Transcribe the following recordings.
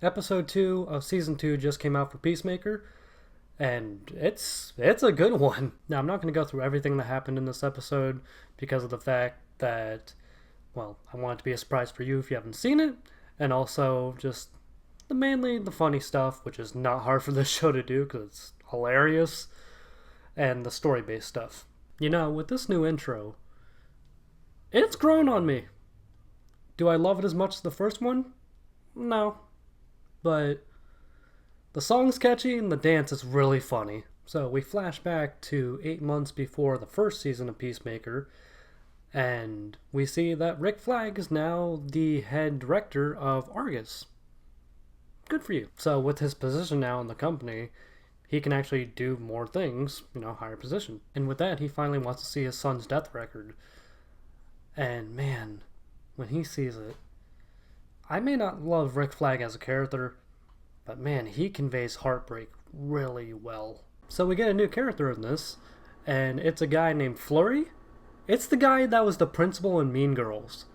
Episode 2 of Season 2 just came out for Peacemaker, and it's a good one. Now, I'm not going to go through everything that happened in this episode because of the fact that, well, I want it to be a surprise for you if you haven't seen it, and also just mainly the funny stuff, which is not hard for this show to do because it's hilarious, and the story-based stuff. You know, with this new intro, it's grown on me. Do I love it as much as the first one? No. But the song's catchy and the dance is really funny. So we flash back to 8 months before the first season of Peacemaker, and we see that Rick Flag is now the head director of Argus. Good for you. So with his position now in the company, he can actually do more things, higher position. And with that, he finally wants to see his son's death record. And man, when he sees it, I may not love Rick Flag as a character, but man, he conveys heartbreak really well. So we get a new character in this, and it's a guy named Flurry. It's the guy that was the principal in Mean Girls.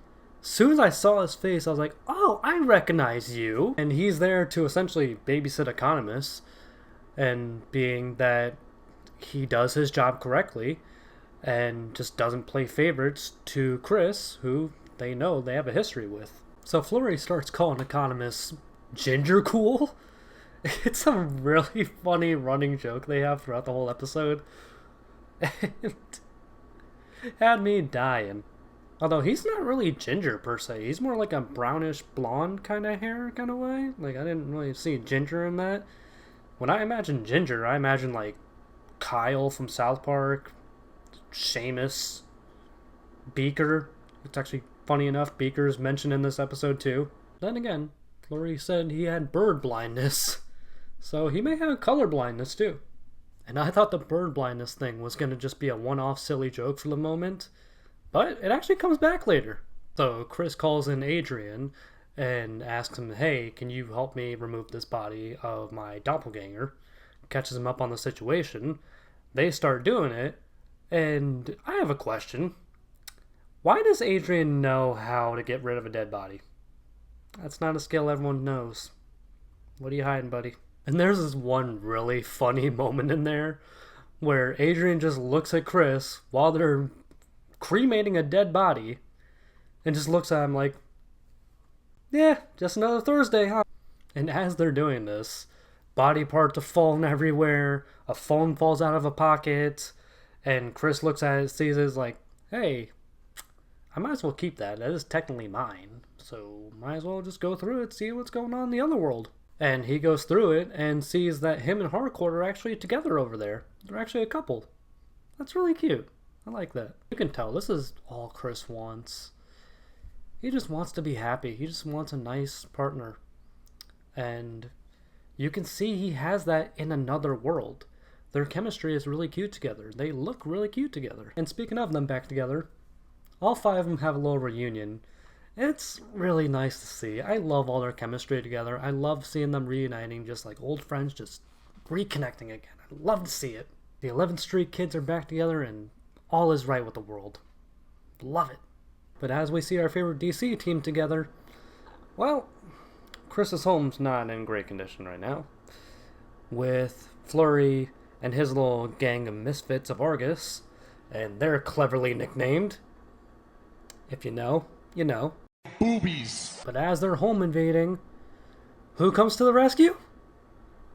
As soon as I saw his face, I was like, oh, I recognize you. And he's there to essentially babysit economists, and being that he does his job correctly, and just doesn't play favorites to Chris, who they know they have a history with. So Flurry starts calling economists ginger cool. It's a really funny running joke they have throughout the whole episode. And had me dying. Although he's not really ginger per se. He's more like a brownish blonde kind of hair kind of way. Like, I didn't really see ginger in that. When I imagine ginger, I imagine like Kyle from South Park, Seamus, Beaker. It's actually funny enough, Beaker's mentioned in this episode too. Then again, Flurry said he had bird blindness, so he may have color blindness too. And I thought the bird blindness thing was going to just be a one-off silly joke for the moment, but it actually comes back later. So Chris calls in Adrian and asks him, hey, can you help me remove this body of my doppelganger? Catches him up on the situation. They start doing it, and I have a question. Why does Adrian know how to get rid of a dead body? That's not a skill everyone knows. What are you hiding, buddy? And there's this one really funny moment in there where Adrian just looks at Chris while they're cremating a dead body and just looks at him like, yeah, just another Thursday, huh? And as they're doing this, body parts are falling everywhere, a phone falls out of a pocket, and Chris looks at it, sees it, like, hey, I might as well keep that. That is technically mine. So might as well just go through it, see what's going on in the other world. And he goes through it and sees that him and Harcourt are actually together over there. They're actually a couple. That's really cute. I like that. You can tell this is all Chris wants. He just wants to be happy. He just wants a nice partner. And you can see he has that in another world. Their chemistry is really cute together. They look really cute together. And speaking of them back together, all 5 of them have a little reunion. It's really nice to see. I love all their chemistry together. I love seeing them reuniting, just like old friends, just reconnecting again. I love to see it. The 11th Street kids are back together and all is right with the world. Love it. But as we see our favorite DC team together, well, Chris's home's not in great condition right now. With Flurry and his little gang of misfits of Argus, and they're cleverly nicknamed. If you know, you know. Boobies. But as they're home invading, who comes to the rescue?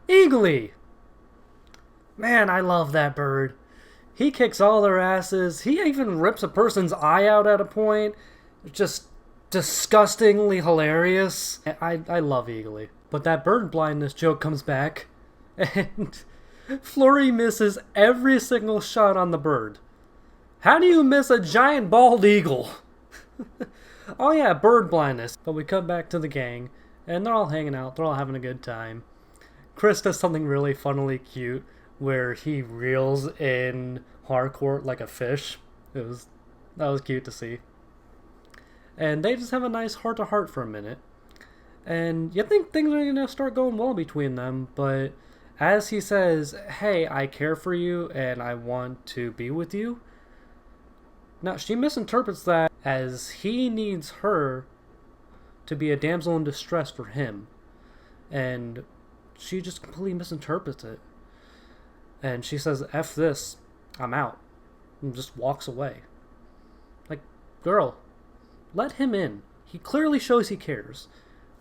Eagly! Man, I love that bird. He kicks all their asses. He even rips a person's eye out at a point. It's just disgustingly hilarious. I love Eagly. But that bird blindness joke comes back, and Flurry misses every single shot on the bird. How do you miss a giant bald eagle? Oh yeah, bird blindness. But we come back to the gang, and they're all hanging out. They're all having a good time. Chris does something really funnily cute, where he reels in Harcourt like a fish. That was cute to see. And they just have a nice heart-to-heart for a minute. And you think things are going to start going well between them, but as he says, hey, I care for you and I want to be with you, now she misinterprets that as he needs her to be a damsel in distress for him. and she just completely misinterprets it. And she says, F this, I'm out, and just walks away. Like, girl, let him in. He clearly shows he cares.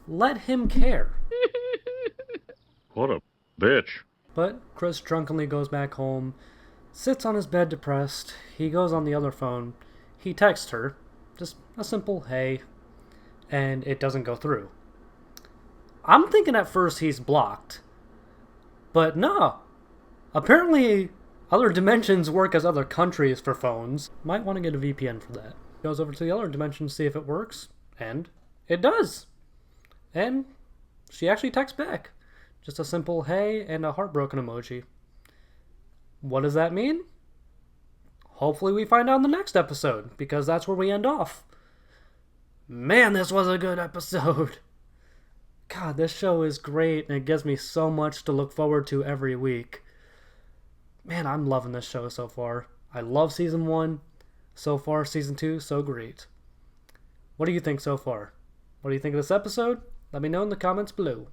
Let him care. What a bitch. But Chris drunkenly goes back home, sits on his bed depressed. He goes on the other phone. He texts her, just a simple hey, and it doesn't go through. I'm thinking at first he's blocked. But no. Apparently, other dimensions work as other countries for phones. Might want to get a VPN for that. Goes over to the other dimension to see if it works, and it does. And she actually texts back. Just a simple hey and a heartbroken emoji. What does that mean? Hopefully we find out in the next episode, because that's where we end off. Man, this was a good episode. God, this show is great, and it gives me so much to look forward to every week. Man, I'm loving this show so far. I love Season 1. So far, Season 2, so great. What do you think so far? What do you think of this episode? Let me know in the comments below.